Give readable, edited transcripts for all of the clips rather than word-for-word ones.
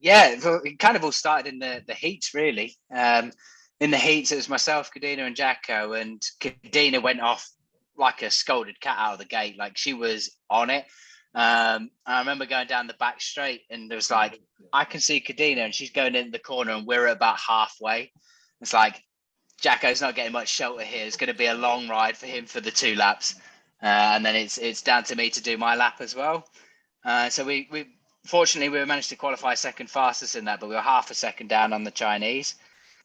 Yeah, well, it kind of all started in the heats, really. In the heats, it was myself, Kadeena, and Jaco, and Kadeena went off like a scolded cat out of the gate. Like, she was on it. I remember going down the back straight, and there was like, I can see Kadeena, and she's going in the corner, and we're about halfway. It's like, Jaco's not getting much shelter here. It's going to be a long ride for him for the 2 laps, and then it's down to me to do my lap as well. So we fortunately we managed to qualify second fastest in that, but we were half a second down on the Chinese.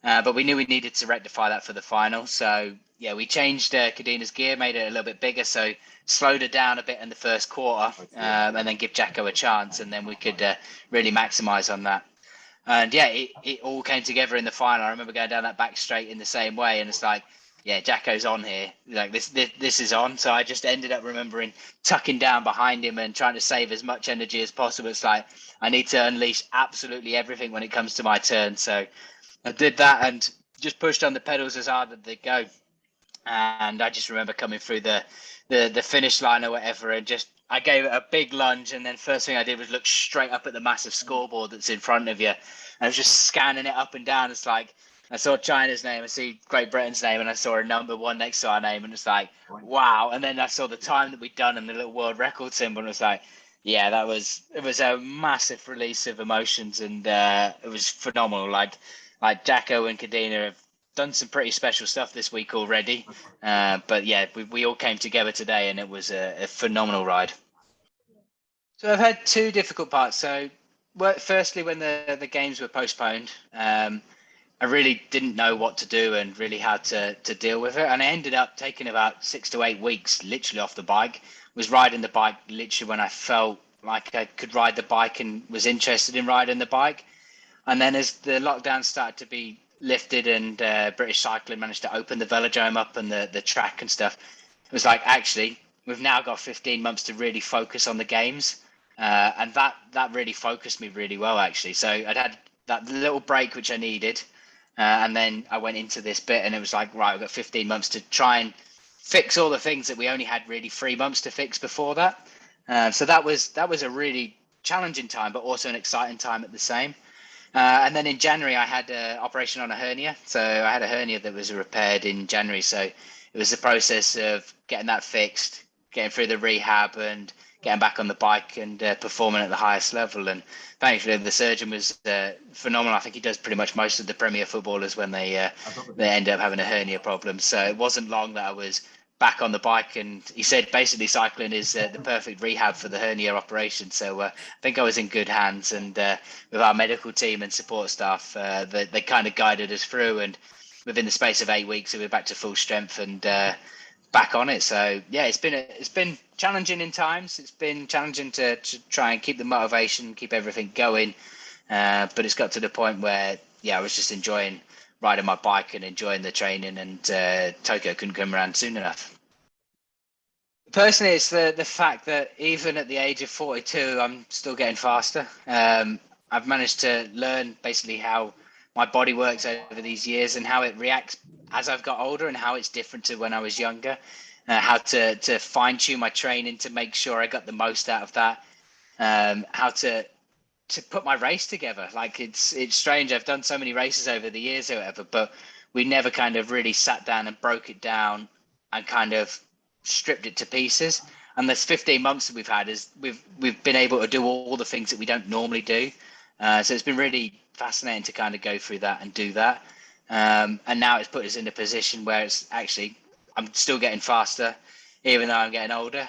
But we knew we needed to rectify that for the final. So yeah, we changed Kadeena's gear, made it a little bit bigger, so slowed her down a bit in the first quarter, and then give Jaco a chance, and then we could really maximise on that. And yeah, it all came together in the final. I remember going down that back straight in the same way, and it's like, yeah, Jaco's on here. Like this is on. So I just ended up remembering tucking down behind him and trying to save as much energy as possible. It's like I need to unleash absolutely everything when it comes to my turn. So I did that and just pushed on the pedals as hard as they go. And I just remember coming through the finish line or whatever, and just I gave it a big lunge, and then first thing I did was look straight up at the massive scoreboard that's in front of you, and I was just scanning it up and down. It's like I saw China's name, I see Great Britain's name, and I saw a number 1 next to our name, and it's like, wow. And then I saw the time that we'd done and the little world record symbol, and it was like, yeah, it was a massive release of emotions, and it was phenomenal. Like Jaco and Kadeena have done some pretty special stuff this week already. But yeah, we all came together today, and it was a phenomenal ride. So I've had 2 difficult parts. So, firstly, when the games were postponed, I really didn't know what to do and really how to deal with it. And I ended up taking about 6 to 8 weeks literally off the bike. Was riding the bike literally when I felt like I could ride the bike and was interested in riding the bike. And then as the lockdown started to be lifted and British Cycling managed to open the velodrome up and the track and stuff, it was like, actually, we've now got 15 months to really focus on the games. And that really focused me really well, actually. So I'd had that little break, which I needed. And then I went into this bit, and it was like, right, we've got 15 months to try and fix all the things that we only had really 3 months to fix before that. So that was a really challenging time, but also an exciting time at the same. And then in January, I had an operation on a hernia. So I had a hernia that was repaired in January. So it was the process of getting that fixed, getting through the rehab, and getting back on the bike and performing at the highest level. And thankfully, the surgeon was phenomenal. I think he does pretty much most of the Premier footballers when they end up having a hernia problem. So it wasn't long that I was back on the bike, and he said basically cycling is the perfect rehab for the hernia operation. So I think I was in good hands, and with our medical team and support staff, they kind of guided us through, and within the space of 8 weeks we were back to full strength and back on it. So yeah, it's been challenging in times. It's been challenging to try and keep the motivation, keep everything going, but it's got to the point where I was just enjoying riding my bike and enjoying the training, and Tokyo couldn't come around soon enough. Personally, it's the fact that even at the age of 42, I'm still getting faster. I've managed to learn basically how my body works over these years and how it reacts as I've got older, and how it's different to when I was younger. How to fine tune my training to make sure I got the most out of that. How to put my race together. Like it's strange. I've done so many races over the years or whatever, but we never kind of really sat down and broke it down and kind of stripped it to pieces. And this 15 months that we've had is we've been able to do all the things that we don't normally do. So it's been really fascinating to kind of go through that and do that. And now it's put us in a position where it's actually I'm still getting faster, even though I'm getting older.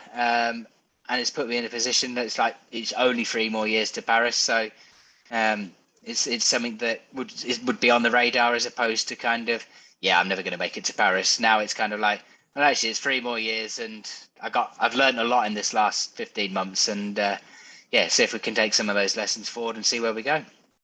And it's put me in a position that it's like it's only 3 more years to Paris. So it's something that would be on the radar, as opposed to kind of, I'm never going to make it to Paris. Now it's kind of like, well, actually, it's 3 more years, and I've learned a lot in this last 15 months, and see if we can take some of those lessons forward and see where we go.